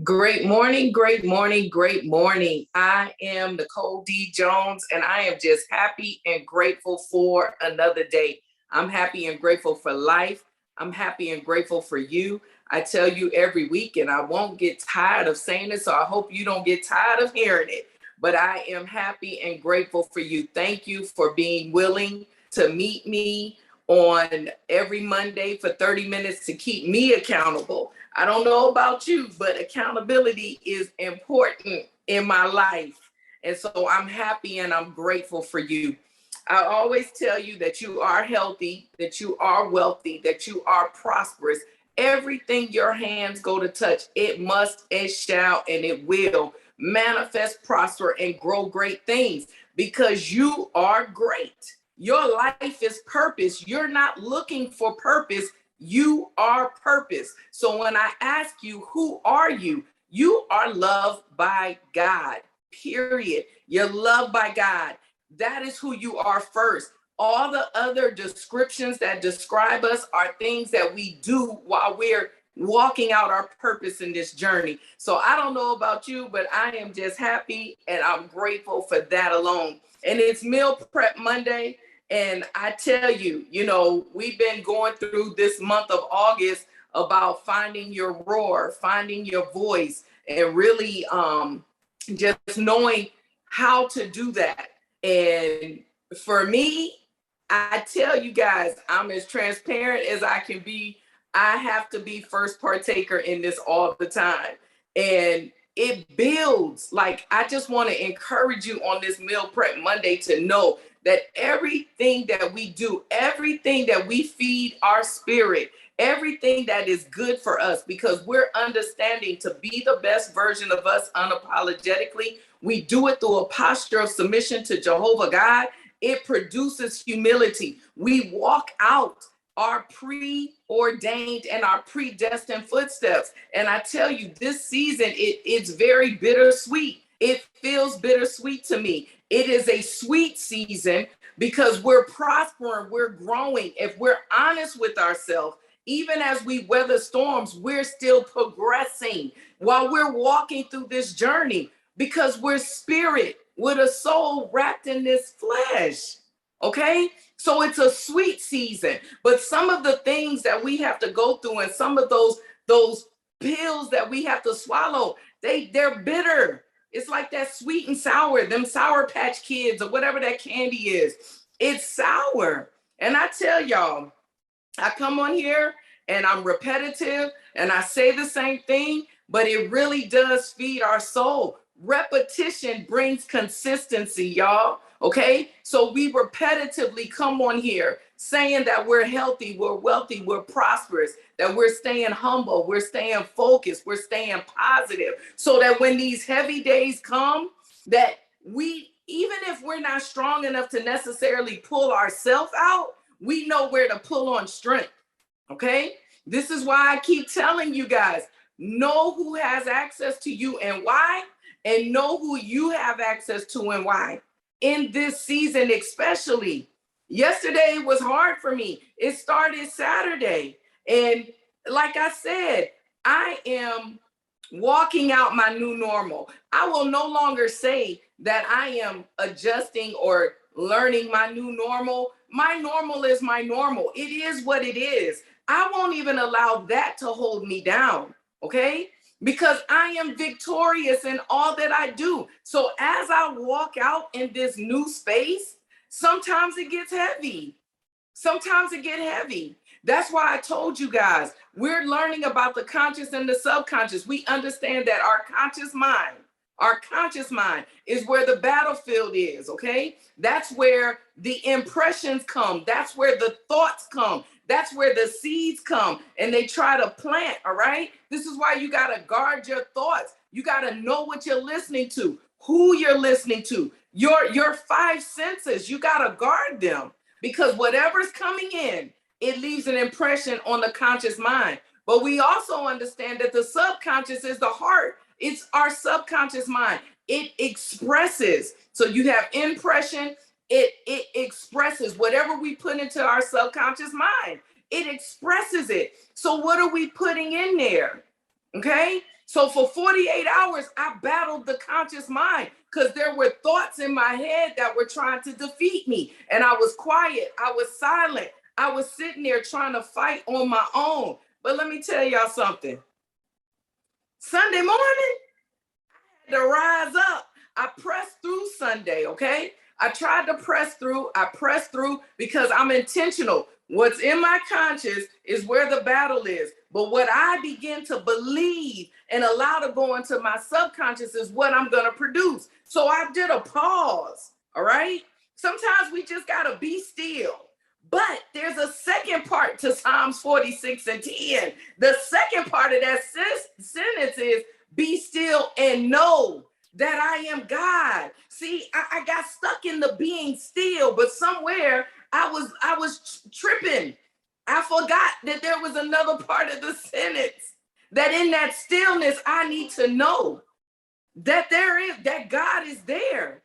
Great morning, great morning, great morning. I am Nicole D. Jones, and I am just happy and grateful for another day. I'm happy and grateful for life. I'm happy and grateful for you. I tell you every week, and I won't get tired of saying it, so I hope you don't get tired of hearing it. But I am happy and grateful for you. Thank you for being willing to meet me on every Monday for 30 minutes to keep me accountable. I don't know about you, but accountability is important in my life. And so I'm happy and I'm grateful for you. I always tell you that you are healthy, that you are wealthy, that you are prosperous. Everything your hands go to touch, it must, it shall, and it will manifest, prosper, and grow great things because you are great. Your life is purpose. You're not looking for purpose. You are purpose. So when I ask you, who are you? You are loved by God, period. You're loved by God. That is who you are first. All the other descriptions that describe us are things that we do while we're walking out our purpose in this journey. So I don't know about you, but I am just happy and I'm grateful for that alone. And it's Meal Prep Monday. And I tell you, we've been going through this month of August about finding your roar, finding your voice, and really just knowing how to do that. And for me, I tell you guys, I'm as transparent as I can be. I have to be first partaker in this all the time. And it builds. Like, I just want to encourage you on this Meal Prep Monday to know that everything that we do, everything that we feed our spirit, everything that is good for us, because we're understanding to be the best version of us unapologetically, we do it through a posture of submission to Jehovah God. It produces humility. We walk out our preordained and our predestined footsteps. And I tell you, this season, it's very bittersweet. It feels bittersweet to me. It is a sweet season because we're prospering, we're growing. If we're honest with ourselves, even as we weather storms, we're still progressing while we're walking through this journey because we're spirit with a soul wrapped in this flesh. Okay? So it's a sweet season, but some of the things that we have to go through and some of those pills that we have to swallow, they're bitter. It's like that sweet and sour, them Sour Patch Kids or whatever that candy is. It's sour. And I tell y'all, I come on here and I'm repetitive and I say the same thing, but it really does feed our soul. Repetition brings consistency, y'all. Okay, so we repetitively come on here saying that we're healthy, we're wealthy, we're prosperous, that we're staying humble, we're staying focused, we're staying positive, so that when these heavy days come, that we, even if we're not strong enough to necessarily pull ourselves out, we know where to pull on strength. Okay, this is why I keep telling you guys, know who has access to you and why, and know who you have access to and why. In this season, especially. Yesterday was hard for me. It started Saturday. And like I said, I am walking out my new normal. I will no longer say that I am adjusting or learning my new normal. My normal is my normal. It is what it is. I won't even allow that to hold me down. Okay? Because I am victorious in all that I do. So as I walk out in this new space, sometimes it gets heavy. Sometimes it gets heavy. That's why I told you guys, we're learning about the conscious and the subconscious. We understand that our conscious mind is where the battlefield is, okay? That's where the impressions come. That's where the thoughts come. That's where the seeds come and they try to plant, all right? This is why you got to guard your thoughts. You got to know what you're listening to, who you're listening to, your five senses. You got to guard them because whatever's coming in, it leaves an impression on the conscious mind. But we also understand that the subconscious is the heart. It's our subconscious mind. It expresses. So you have impression, it expresses whatever we put into our subconscious mind. It expresses it. So what are we putting in there? Okay? So for 48 hours, I battled the conscious mind because there were thoughts in my head that were trying to defeat me. And I was quiet. I was silent. I was sitting there trying to fight on my own. But let me tell y'all something. Sunday morning, I had to rise up. I pressed through Sunday, okay? I tried to press through. I pressed through because I'm intentional. What's in my conscious is where the battle is. But what I begin to believe and allow to go into my subconscious is what I'm going to produce. So I did a pause, all right? Sometimes we just got to be still. But there's a second part to Psalms 46 and 10. The second part of that sentence is, be still and know that I am God. See, I got stuck in the being still, but somewhere I was tripping. I forgot that there was another part of the sentence, that in that stillness, I need to know that that God is there.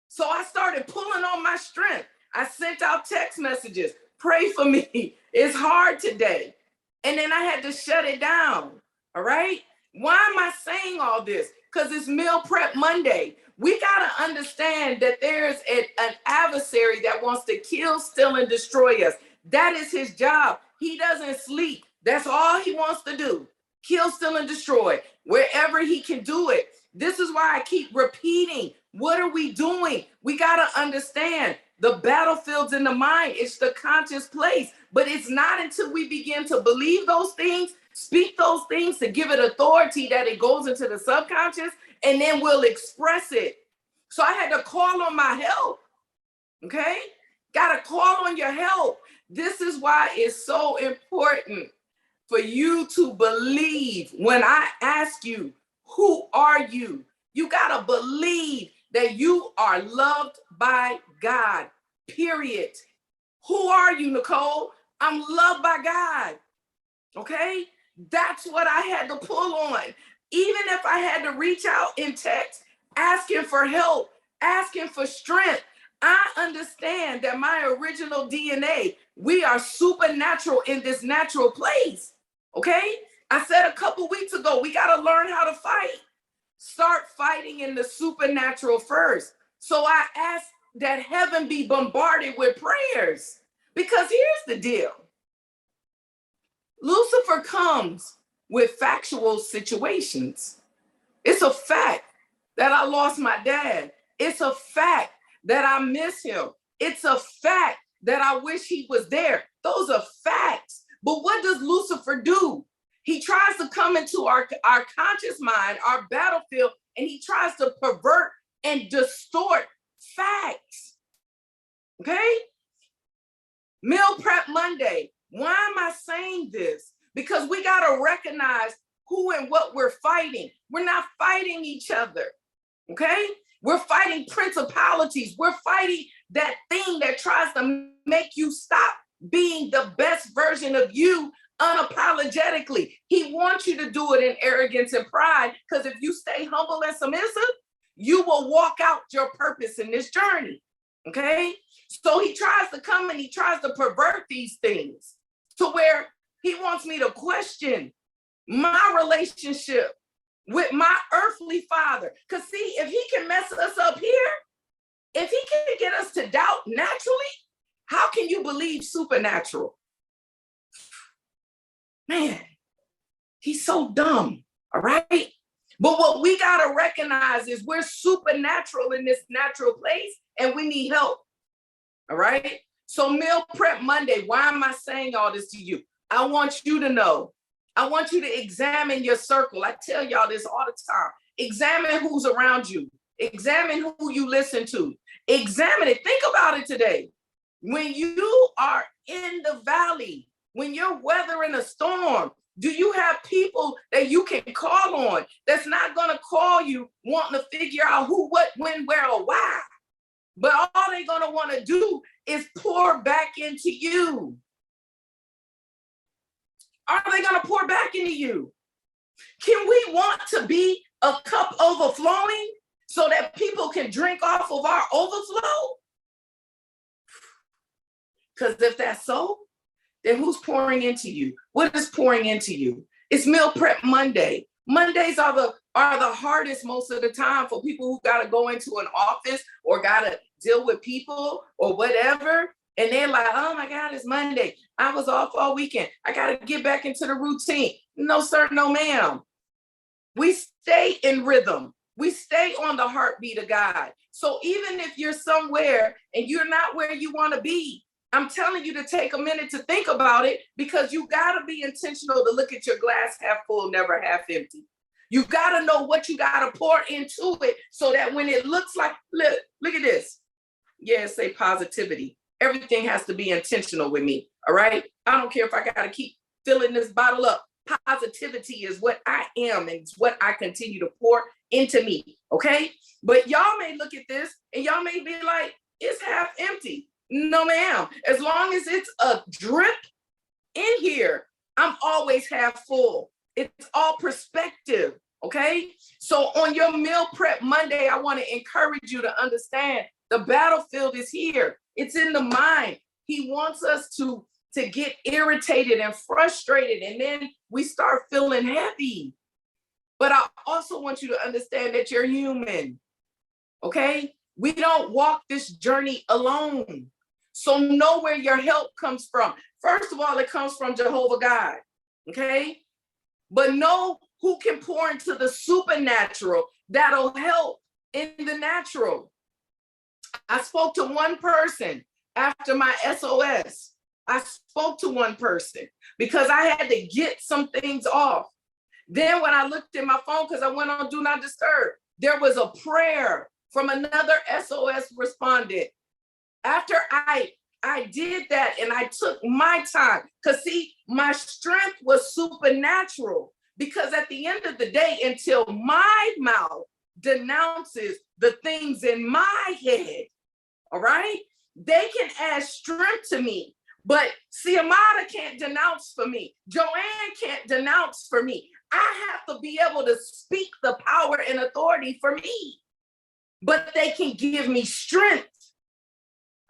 So I started pulling on my strength. I sent out text messages, pray for me. It's hard today. And then I had to shut it down. All right. Why am I saying all this? Because it's Meal Prep Monday. We got to understand that there's an adversary that wants to kill, steal, and destroy us. That is his job. He doesn't sleep. That's all he wants to do. Kill, steal, and destroy wherever he can do it. This is why I keep repeating. What are we doing? We got to understand the battlefield's in the mind. It's the conscious place. But it's not until we begin to believe those things, speak those things, to give it authority, that it goes into the subconscious, and then we'll express it. So I had to call on my help. Okay? Got to call on your help. This is why it's so important for you to believe. When I ask you, who are you? You got to believe that you are loved by God, period. Who are you, Nicole? I'm loved by God, okay? That's what I had to pull on. Even if I had to reach out in text, asking for help, asking for strength, I understand that my original DNA, we are supernatural in this natural place, okay? I said a couple weeks ago, we got to learn how to fight. Start fighting in the supernatural first. So I ask that heaven be bombarded with prayers. Because here's the deal. Lucifer comes with factual situations. It's a fact that I lost my dad. It's a fact that I miss him. It's a fact that I wish he was there. Those are facts. But what does Lucifer do? He tries to come into our conscious mind, our battlefield, and he tries to pervert and distort facts. Okay? Meal Prep Monday. Why am I saying this? Because we got to recognize who and what we're fighting. We're not fighting each other. Okay? We're fighting principalities. We're fighting that thing that tries to make you stop being the best version of you unapologetically. He wants you to do it in arrogance and pride, because if you stay humble and submissive, you will walk out your purpose in this journey. Okay? So he tries to come and he tries to pervert these things to where he wants me to question my relationship with my earthly father. Because see, if he can mess us up here, if he can get us to doubt naturally, how can you believe supernatural? Man, he's so dumb, all right? But what we got to recognize is we're supernatural in this natural place and we need help, all right? So Meal Prep Monday, why am I saying all this to you? I want you to know. I want you to examine your circle. I tell y'all this all the time. Examine who's around you. Examine who you listen to. Examine it. Think about it today. When you are in the valley, when you're weathering a storm, do you have people that you can call on that's not going to call you wanting to figure out who, what, when, where, or why? But all they're going to want to do is pour back into you. Are they going to pour back into you? Can we want to be a cup overflowing so that people can drink off of our overflow? Because if that's so, then who's pouring into you? What is pouring into you? It's Meal Prep Monday. Mondays are the hardest most of the time for people who got to go into an office or got to deal with people or whatever. And they're like, oh my God, it's Monday. I was off all weekend. I got to get back into the routine. No, sir, no, ma'am. We stay in rhythm. We stay on the heartbeat of God. So even if you're somewhere and you're not where you want to be, I'm telling you to take a minute to think about it, because you got to be intentional to look at your glass half full, never half empty. You got to know what you got to pour into it so that when it looks like, look at this. Yeah, say positivity. Everything has to be intentional with me. All right. I don't care if I got to keep filling this bottle up. Positivity is what I am, and it's what I continue to pour into me. Okay. But y'all may look at this and y'all may be like, it's half empty. No, ma'am. As long as it's a drip in here, I'm always half full. It's all perspective. Okay. So on your meal prep Monday, I want to encourage you to understand the battlefield is here. It's in the mind. He wants us to get irritated and frustrated, and then we start feeling heavy. But I also want you to understand that you're human. Okay. We don't walk this journey alone. So know where your help comes from. First of all, it comes from Jehovah God. Okay. But know who can pour into the supernatural that'll help in the natural. I spoke to one person after my SOS. I spoke to one person because I had to get some things off. Then when I looked at my phone, because I went on Do Not Disturb, there was a prayer from another SOS respondent. After I did that and I took my time, because see, my strength was supernatural, because at the end of the day, until my mouth denounces the things in my head, all right, they can add strength to me. But Siamata can't denounce for me. Joanne can't denounce for me. I have to be able to speak the power and authority for me. But they can give me strength.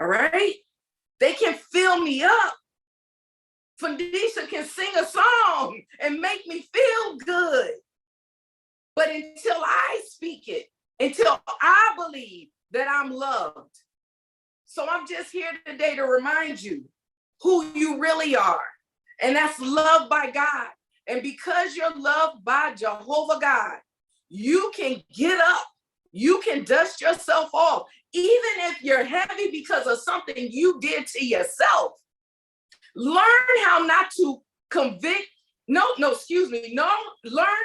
All right? They can fill me up. Fundisha can sing a song and make me feel good. But until I speak it, until I believe that I'm loved. So I'm just here today to remind you who you really are. And that's loved by God. And because you're loved by Jehovah God, you can get up. You can dust yourself off. Even if you're heavy because of something you did to yourself. Learn how not to convict. Learn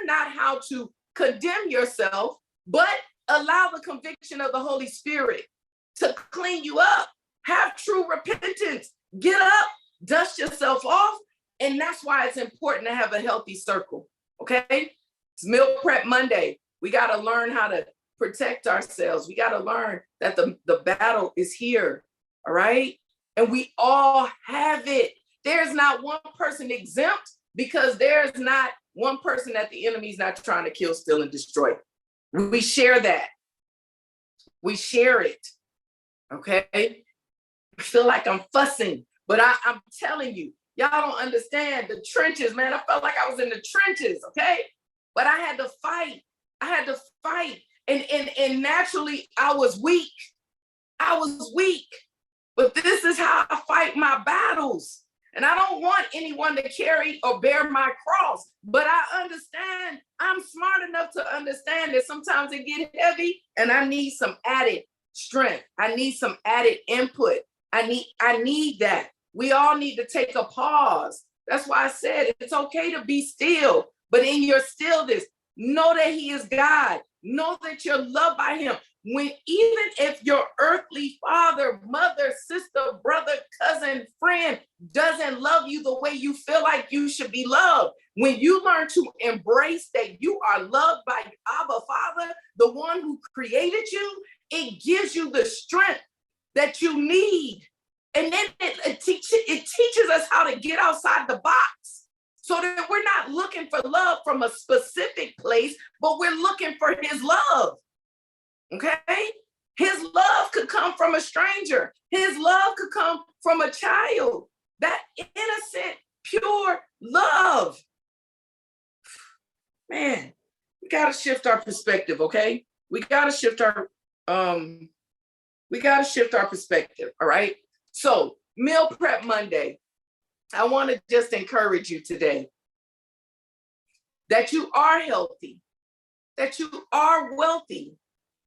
not how to condemn yourself, but allow the conviction of the Holy Spirit to clean you up. Have true repentance. Get up, dust yourself off. And that's why it's important to have a healthy circle. Okay? It's Meal Prep Monday. We got to learn how to protect ourselves. We got to learn that the battle is here. All right? And we all have it. There's not one person exempt, because there's not one person that the enemy's not trying to kill, steal, and destroy. We share that. We share it. Okay? I feel like I'm fussing, but I'm telling you, y'all don't understand the trenches, man. I felt like I was in the trenches, okay? But I had to fight. And naturally, I was weak. But this is how I fight my battles. And I don't want anyone to carry or bear my cross. But I understand, I'm smart enough to understand that sometimes it gets heavy and I need some added strength. I need some added input. I need that. We all need to take a pause. That's why I said it's okay to be still. But in your stillness, know that he is God. Know that you're loved by him. Even if your earthly father, mother, sister, brother, cousin, friend doesn't love you the way you feel like you should be loved, when you learn to embrace that you are loved by Abba Father, the one who created you, it gives you the strength that you need. And then it teaches us how to get outside the box, so that we're not looking for love from a specific place, but we're looking for his love. Okay? His love could come from a stranger. His love could come from a child. That innocent, pure love. Man, We got to shift our perspective, okay? We got to shift our perspective, all right? So, Meal Prep Monday. I want to just encourage you today that you are healthy, that you are wealthy,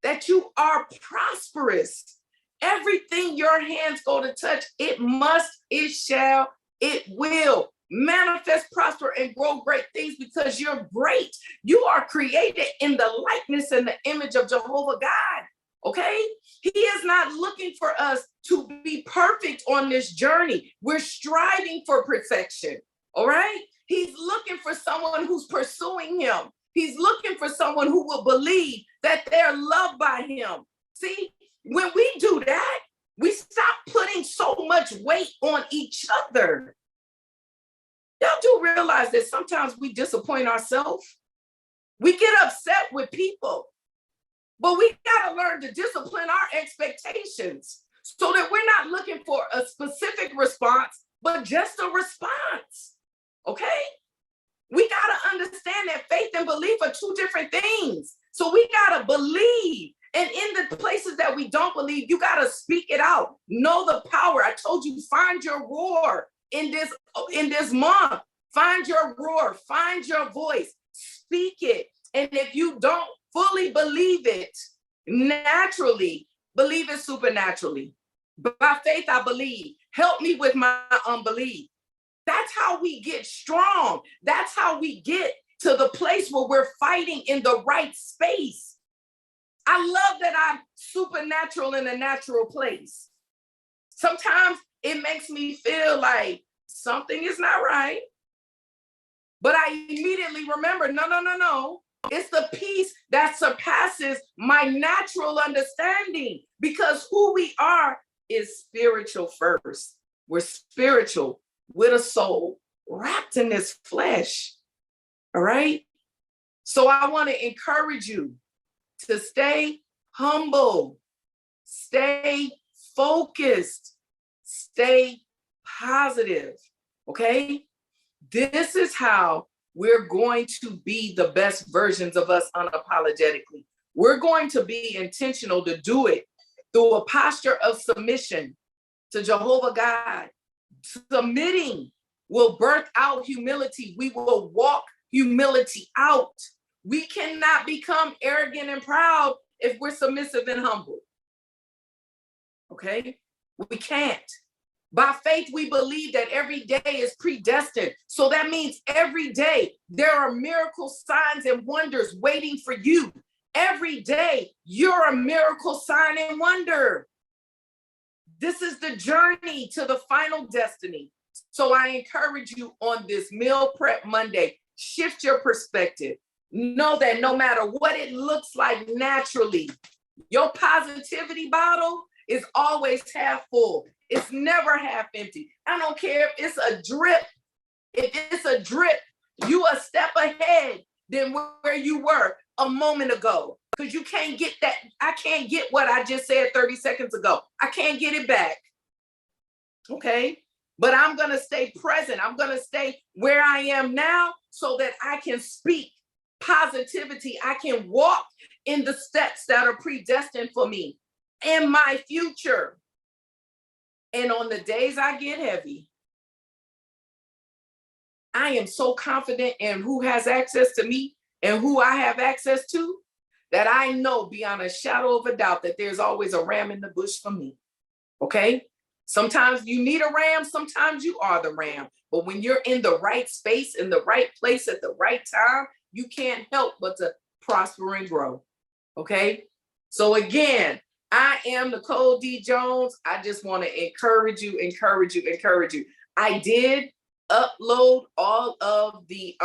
that you are prosperous. Everything your hands go to touch, it must, it shall, it will manifest, prosper, and grow great things because you're great. You are created in the likeness and the image of Jehovah God, okay? He is not looking for us to be perfect on this journey. We're striving for perfection, all right? He's looking for someone who's pursuing him. He's looking for someone who will believe that they're loved by him. See, when we do that, we stop putting so much weight on each other. Y'all do realize that sometimes we disappoint ourselves. We get upset with people, but we got to learn to discipline our expectations so that we're not looking for a specific response, but just a response, okay? We got to understand that faith and belief are two different things. So we got to believe. And in the places that we don't believe, you got to speak it out. Know the power. I told you, find your roar in this month. Find your roar. Find your voice. Speak it. And if you don't fully believe it naturally, believe it supernaturally. By faith, I believe. Help me with my unbelief. That's how we get strong. That's how we get to the place where we're fighting in the right space. I love that I'm supernatural in a natural place. Sometimes it makes me feel like something is not right, but I immediately remember, no. It's the peace that surpasses my natural understanding because who we are is spiritual first. We're spiritual with a soul wrapped in this flesh. All right. So I want to encourage you to stay humble, stay focused, stay positive. Okay. This is how we're going to be the best versions of us unapologetically. We're going to be intentional to do it through a posture of submission to Jehovah God. Submitting will birth out humility. We will walk humility out. We cannot become arrogant and proud if we're submissive and humble. Okay? We can't. By faith, we believe that every day is predestined. So that means every day there are miracle signs and wonders waiting for you. Every day you're a miracle sign and wonder. This is the journey to the final destiny. So I encourage you on this Meal Prep Monday, shift your perspective. Know that no matter what it looks like naturally, your positivity bottle is always half full. It's never half empty. I don't care if it's a drip. If it's a drip, you a step ahead than where you were a moment ago. Because you can't get that. I can't get what I just said 30 seconds ago. I can't get it back. Okay? But I'm going to stay present. I'm going to stay where I am now so that I can speak positivity. I can walk in the steps that are predestined for me in my future. And on the days I get heavy, I am so confident in who has access to me and who I have access to that I know beyond a shadow of a doubt that there's always a ram in the bush for me. Okay? Sometimes you need a ram, sometimes you are the ram. But when you're in the right space, in the right place at the right time, you can't help but to prosper and grow. Okay? So again, I am Nicole D. Jones. I just want to encourage you. I did upload all of the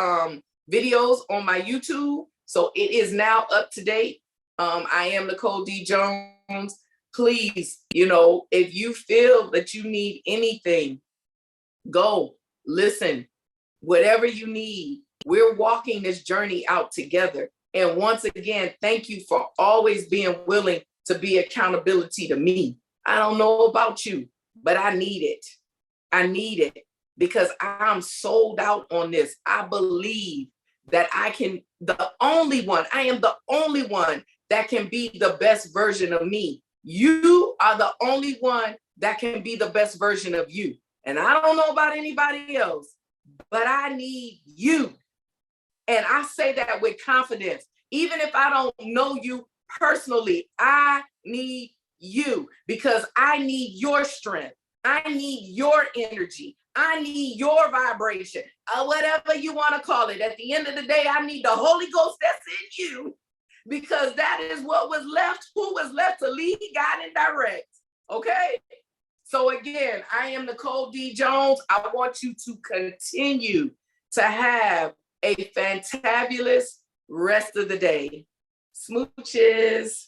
videos on my YouTube. So it is now up to date. I am Nicole D. Jones. Please, if you feel that you need anything, go listen, whatever you need. We're walking this journey out together. And once again, thank you for always being willing to be accountability to me. I don't know about you, but I need it. I need it because I'm sold out on this. I believe that I can the only one. I am the only one that can be the best version of me. You are the only one that can be the best version of you. And I don't know about anybody else, but I need you. And I say that with confidence. Even if I don't know you personally, I need you because I need your strength. I need your energy. I need your vibration, whatever you want to call it. At the end of the day, I need the Holy Ghost that's in you because that is what was left, who was left to lead, guide, and direct. Okay? So again, I am Nicole D. Jones. I want you to continue to have a fantabulous rest of the day. Smooches.